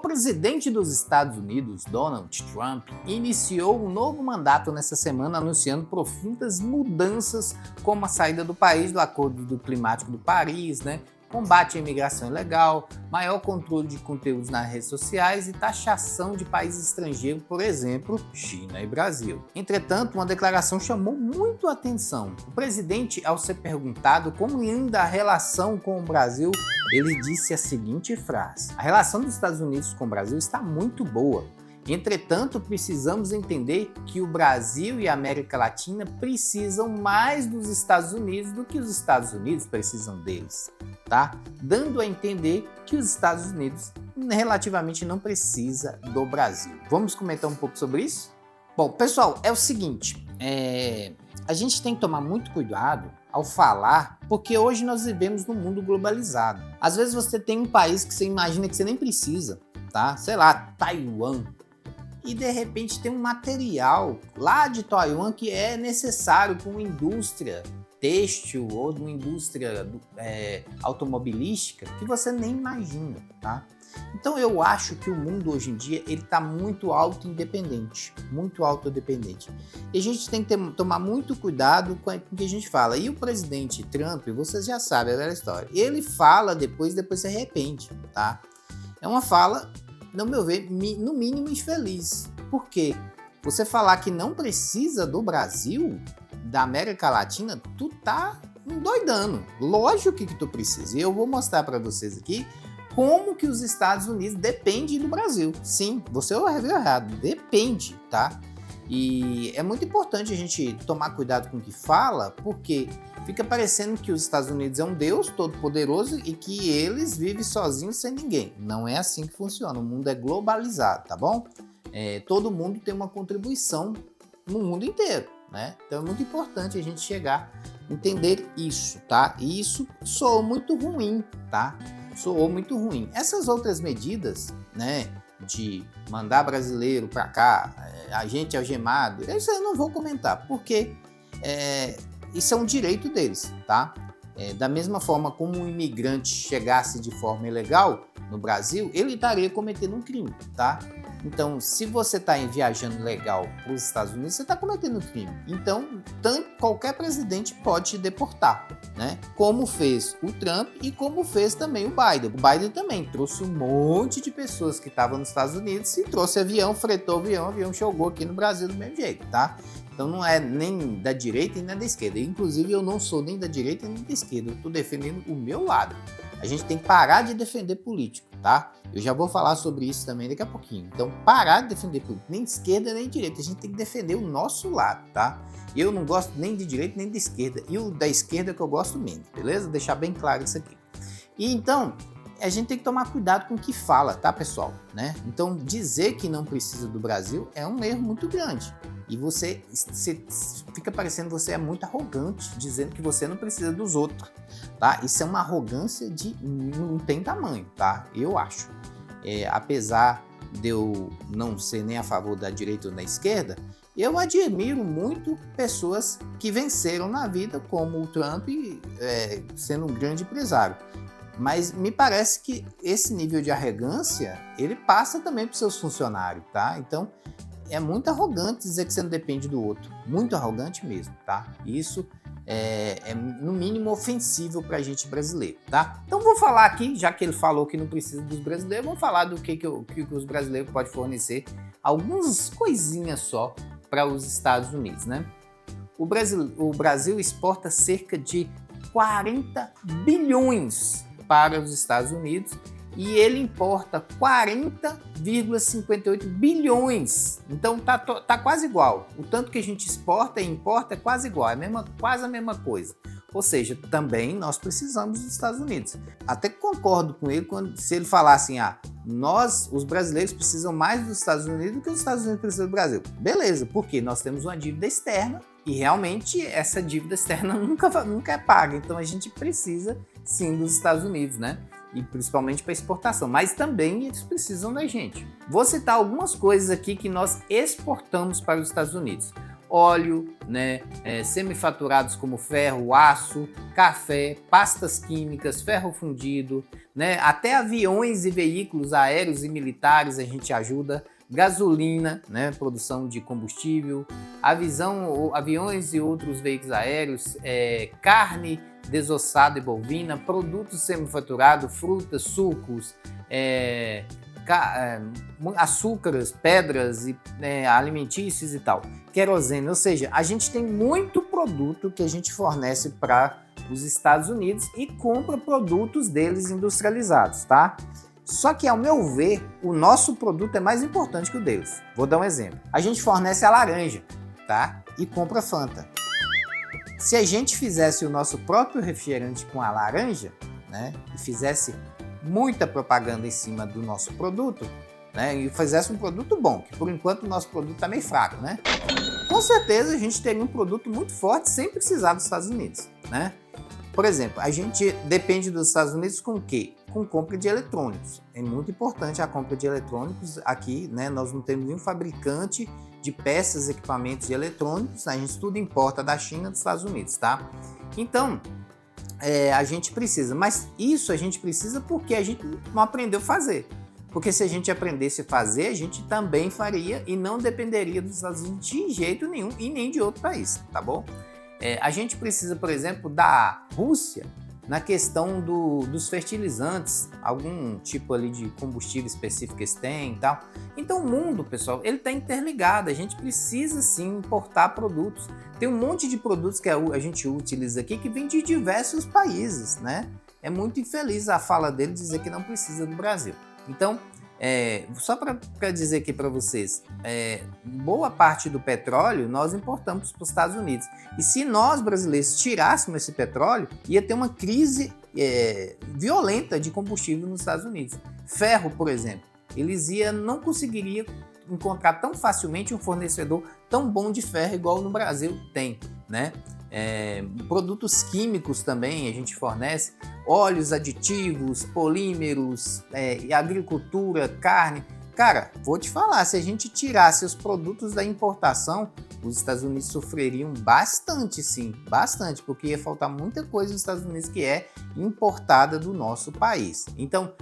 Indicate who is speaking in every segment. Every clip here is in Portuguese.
Speaker 1: presidente dos Estados Unidos, Donald Trump, iniciou um novo mandato nessa semana anunciando profundas mudanças como a saída do país do Acordo Climático de Paris, combate à imigração ilegal, maior controle de conteúdos nas redes sociais e taxação de países estrangeiros, por exemplo, China e Brasil. Entretanto, uma declaração chamou muito a atenção. O presidente, ao ser perguntado como anda a relação com o Brasil, ele disse a seguinte frase: "A relação dos Estados Unidos com o Brasil está muito boa. Entretanto, precisamos entender que o Brasil e a América Latina precisam mais dos Estados Unidos do que os Estados Unidos precisam deles", tá? Dando a entender que os Estados Unidos relativamente não precisa do Brasil. Vamos comentar um pouco sobre isso? Bom, pessoal, é o seguinte, a gente tem que tomar muito cuidado ao falar, porque hoje nós vivemos num mundo globalizado. Às vezes você tem um país que você imagina que você nem precisa, tá? Sei lá, Taiwan. E de repente tem um material lá de Taiwan que é necessário para uma indústria têxtil ou de uma indústria automobilística que você nem imagina, tá? Então eu acho que o mundo hoje em dia ele está muito autoindependente, muito autodependente. E a gente tem que tomar muito cuidado com o que a gente fala. E o presidente Trump, vocês já sabem a velha história, ele fala depois se arrepende, tá? É uma fala, no meu ver, no mínimo infeliz. Por quê? Você falar que não precisa do Brasil, da América Latina, tu tá endoidando. Lógico que tu precisa. E eu vou mostrar para vocês aqui como que os Estados Unidos dependem do Brasil. Sim, você ouviu errado, depende, tá? E é muito importante a gente tomar cuidado com o que fala, porque fica parecendo que os Estados Unidos é um Deus todo-poderoso e que eles vivem sozinhos sem ninguém. Não é assim que funciona, o mundo é globalizado, tá bom? Todo mundo tem uma contribuição no mundo inteiro, né? Então é muito importante a gente chegar a entender isso, tá? E isso soou muito ruim, tá? Soou muito ruim. Essas outras medidas, de mandar brasileiro para cá, agente algemado, isso eu não vou comentar, porque isso é um direito deles, tá? Da mesma forma como um imigrante chegasse de forma ilegal no Brasil, ele estaria cometendo um crime, tá? Então, se você está viajando legal para os Estados Unidos, você está cometendo um crime. Então, qualquer presidente pode te deportar, né? Como fez o Trump e como fez também o Biden. O Biden também trouxe um monte de pessoas que estavam nos Estados Unidos e trouxe avião, fretou o avião chegou aqui no Brasil do mesmo jeito, tá? Então não é nem da direita nem da esquerda. Inclusive eu não sou nem da direita nem da esquerda. Eu estou defendendo o meu lado. A gente tem que parar de defender político, tá? Eu já vou falar sobre isso também daqui a pouquinho. Então parar de defender político, nem de esquerda nem de direita. A gente tem que defender o nosso lado, tá? Eu não gosto nem de direita nem de esquerda. E o da esquerda é que eu gosto menos, beleza? Deixar bem claro isso aqui. E então, a gente tem que tomar cuidado com o que fala, tá, pessoal? Então, dizer que não precisa do Brasil é um erro muito grande. E você fica parecendo que você é muito arrogante, dizendo que você não precisa dos outros, tá? Isso é uma arrogância de não tem tamanho, tá? Eu acho. Apesar de eu não ser nem a favor da direita ou da esquerda, eu admiro muito pessoas que venceram na vida, como o Trump, sendo um grande empresário. Mas me parece que esse nível de arrogância, ele passa também para os seus funcionários, tá? Então, é muito arrogante dizer que você não depende do outro. Muito arrogante mesmo, tá? Isso é no mínimo ofensivo para a gente brasileiro, tá? Então, vou falar aqui, já que ele falou que não precisa dos brasileiros, vamos falar do que os brasileiros podem fornecer. Algumas coisinhas só para os Estados Unidos, né? O Brasil exporta cerca de 40 bilhões para os Estados Unidos e ele importa 40,58 bilhões. Então tá quase igual. O tanto que a gente exporta e importa é quase igual, quase a mesma coisa. Ou seja, também nós precisamos dos Estados Unidos. Até concordo com ele se ele falar assim, nós, os brasileiros, precisam mais dos Estados Unidos do que os Estados Unidos precisam do Brasil. Beleza, porque nós temos uma dívida externa e realmente essa dívida externa nunca é paga. Então a gente precisa sim dos Estados Unidos, né? E principalmente para exportação, mas também eles precisam da gente. Vou citar algumas coisas aqui que nós exportamos para os Estados Unidos. óleo, né, semifaturados como ferro, aço, café, pastas químicas, ferro fundido, né, até aviões e veículos aéreos e militares a gente ajuda, gasolina, né, produção de combustível, aviões e outros veículos aéreos, carne desossada e bovina, produtos semifaturados, frutas, sucos, açúcares, pedras alimentícios e tal, querosene, ou seja, a gente tem muito produto que a gente fornece para os Estados Unidos e compra produtos deles industrializados, tá? Só que, ao meu ver, o nosso produto é mais importante que o deles. Vou dar um exemplo. A gente fornece a laranja, tá? E compra Fanta. Se a gente fizesse o nosso próprio refrigerante com a laranja, né? E fizesse muita propaganda em cima do nosso produto, né, e fizesse um produto bom, que por enquanto o nosso produto está meio fraco, né? Com certeza a gente teria um produto muito forte sem precisar dos Estados Unidos, né? Por exemplo, a gente depende dos Estados Unidos com o quê? Com compra de eletrônicos. É muito importante a compra de eletrônicos aqui, né? Nós não temos nenhum fabricante de peças, equipamentos de eletrônicos, a gente tudo importa da China e dos Estados Unidos, tá? Então, a gente precisa, mas isso a gente precisa porque a gente não aprendeu a fazer. Porque se a gente aprendesse a fazer, a gente também faria e não dependeria dos Estados Unidos de jeito nenhum e nem de outro país, tá bom? A gente precisa, por exemplo, da Rússia na questão dos fertilizantes, algum tipo ali de combustível específico que eles têm e tal. Então o mundo, pessoal, ele está interligado, a gente precisa sim importar produtos. Tem um monte de produtos que a gente utiliza aqui que vem de diversos países, né? É muito infeliz a fala dele dizer que não precisa do Brasil. Então, só para dizer aqui para vocês, boa parte do petróleo nós importamos para os Estados Unidos. E se nós brasileiros tirássemos esse petróleo, ia ter uma crise violenta de combustível nos Estados Unidos. Ferro, por exemplo, não conseguiriam encontrar tão facilmente um fornecedor tão bom de ferro igual no Brasil tem, né? Produtos químicos também a gente fornece, óleos aditivos, polímeros, agricultura, carne. Cara, vou te falar, se a gente tirasse os produtos da importação, os Estados Unidos sofreriam bastante, sim, bastante, porque ia faltar muita coisa nos Estados Unidos que é importada do nosso país. Então,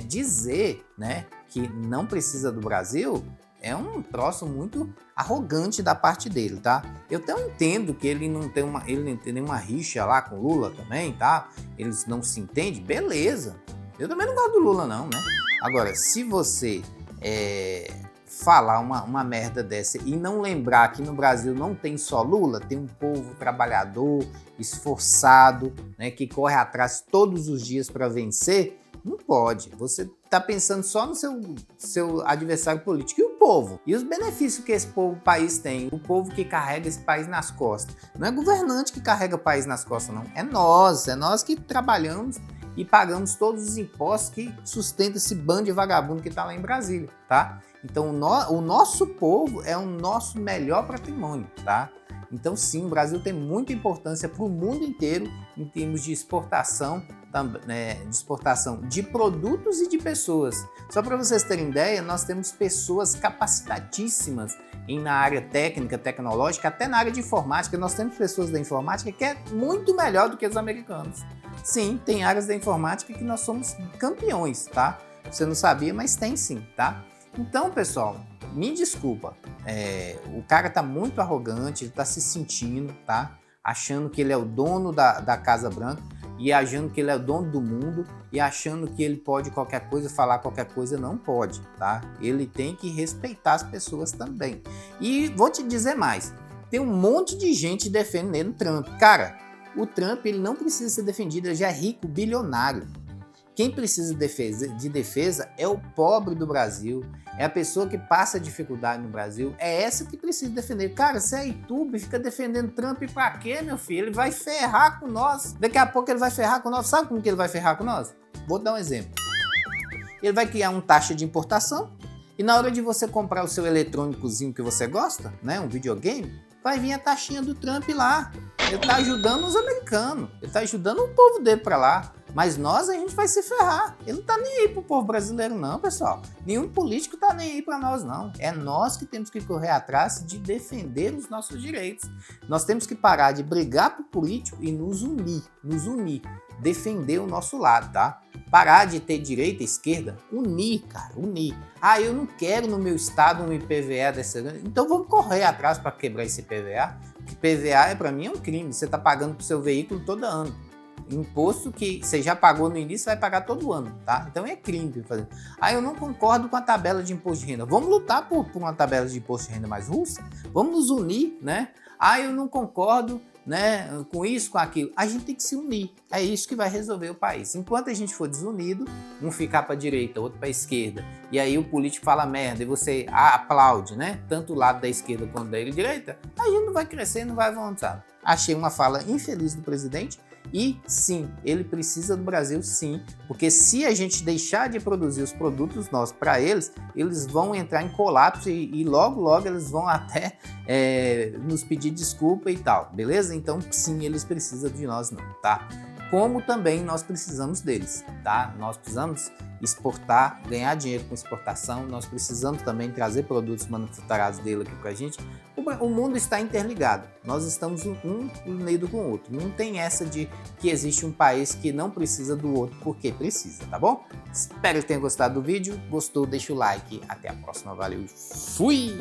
Speaker 1: dizer, né, que não precisa do Brasil é um troço muito arrogante da parte dele, tá? Eu até entendo que ele não tem nenhuma rixa lá com o Lula também, tá? Eles não se entendem, beleza. Eu também não gosto do Lula não, né? Agora, se você falar uma merda dessa e não lembrar que no Brasil não tem só Lula, tem um povo trabalhador, esforçado, né, que corre atrás todos os dias para vencer, não pode. Você está pensando só no seu adversário político e o povo. E os benefícios que esse país tem. O povo que carrega esse país nas costas. Não é governante que carrega o país nas costas, não. É nós que trabalhamos e pagamos todos os impostos que sustentam esse bando de vagabundo que está lá em Brasília, tá? Então, o nosso povo é o nosso melhor patrimônio, tá? Então, sim, o Brasil tem muita importância para o mundo inteiro em termos de exportação, de produtos e de pessoas. Só para vocês terem ideia, nós temos pessoas capacitadíssimas na área técnica, tecnológica, até na área de informática. Nós temos pessoas da informática que é muito melhor do que os americanos. Sim, tem áreas da informática que nós somos campeões, tá? Você não sabia, mas tem sim, tá? Então, pessoal, me desculpa, o cara tá muito arrogante, ele tá se sentindo, tá? Achando que ele é o dono da Casa Branca e achando que ele é o dono do mundo e achando que ele pode qualquer coisa, falar qualquer coisa, não pode, tá? Ele tem que respeitar as pessoas também. E vou te dizer mais, tem um monte de gente defendendo o Trump. Cara, o Trump ele não precisa ser defendido, ele já é rico, bilionário. Quem precisa de defesa é o pobre do Brasil, é a pessoa que passa dificuldade no Brasil, é essa que precisa defender. Cara, se é YouTube, fica defendendo Trump pra quê, meu filho? Ele vai ferrar com nós. Daqui a pouco ele vai ferrar com nós. Sabe como que ele vai ferrar com nós? Vou dar um exemplo. Ele vai criar uma taxa de importação e na hora de você comprar o seu eletrônicozinho que você gosta, né, um videogame, vai vir a taxinha do Trump lá. Ele tá ajudando os americanos, ele tá ajudando o povo dele pra lá. Mas nós, a gente vai se ferrar. Ele não tá nem aí pro povo brasileiro não, pessoal. Nenhum político tá nem aí para nós não. É nós que temos que correr atrás de defender os nossos direitos. Nós temos que parar de brigar pro político e nos unir, defender o nosso lado, tá? Parar de ter direita e esquerda, unir, cara, unir. Ah, eu não quero no meu estado um IPVA dessa... Então vamos correr atrás para quebrar esse IPVA. IPVA para mim é um crime, você tá pagando pro seu veículo todo ano. Imposto que você já pagou no início, vai pagar todo ano, tá? Então é crime fazer. Ah, eu não concordo com a tabela de imposto de renda. Vamos lutar por uma tabela de imposto de renda mais justa? Vamos nos unir, né? Ah, eu não concordo, né, com isso, com aquilo. A gente tem que se unir. É isso que vai resolver o país. Enquanto a gente for desunido, um ficar para a direita, outro para a esquerda, e aí o político fala merda e você aplaude, né? Tanto o lado da esquerda quanto da direita, a gente não vai crescer, não vai avançar. Achei uma fala infeliz do presidente. E sim, ele precisa do Brasil sim, porque se a gente deixar de produzir os produtos nossos para eles, eles vão entrar em colapso e logo eles vão até nos pedir desculpa e tal, beleza? Então sim, eles precisam de nós não, tá? Como também nós precisamos deles, tá? Nós precisamos exportar, ganhar dinheiro com exportação, nós precisamos também trazer produtos manufaturados dele aqui pra gente. O mundo está interligado, nós estamos um unido com o outro. Não tem essa de que existe um país que não precisa do outro porque precisa, tá bom? Espero que tenha gostado do vídeo. Gostou? Deixa o like. Até a próxima. Valeu. Fui!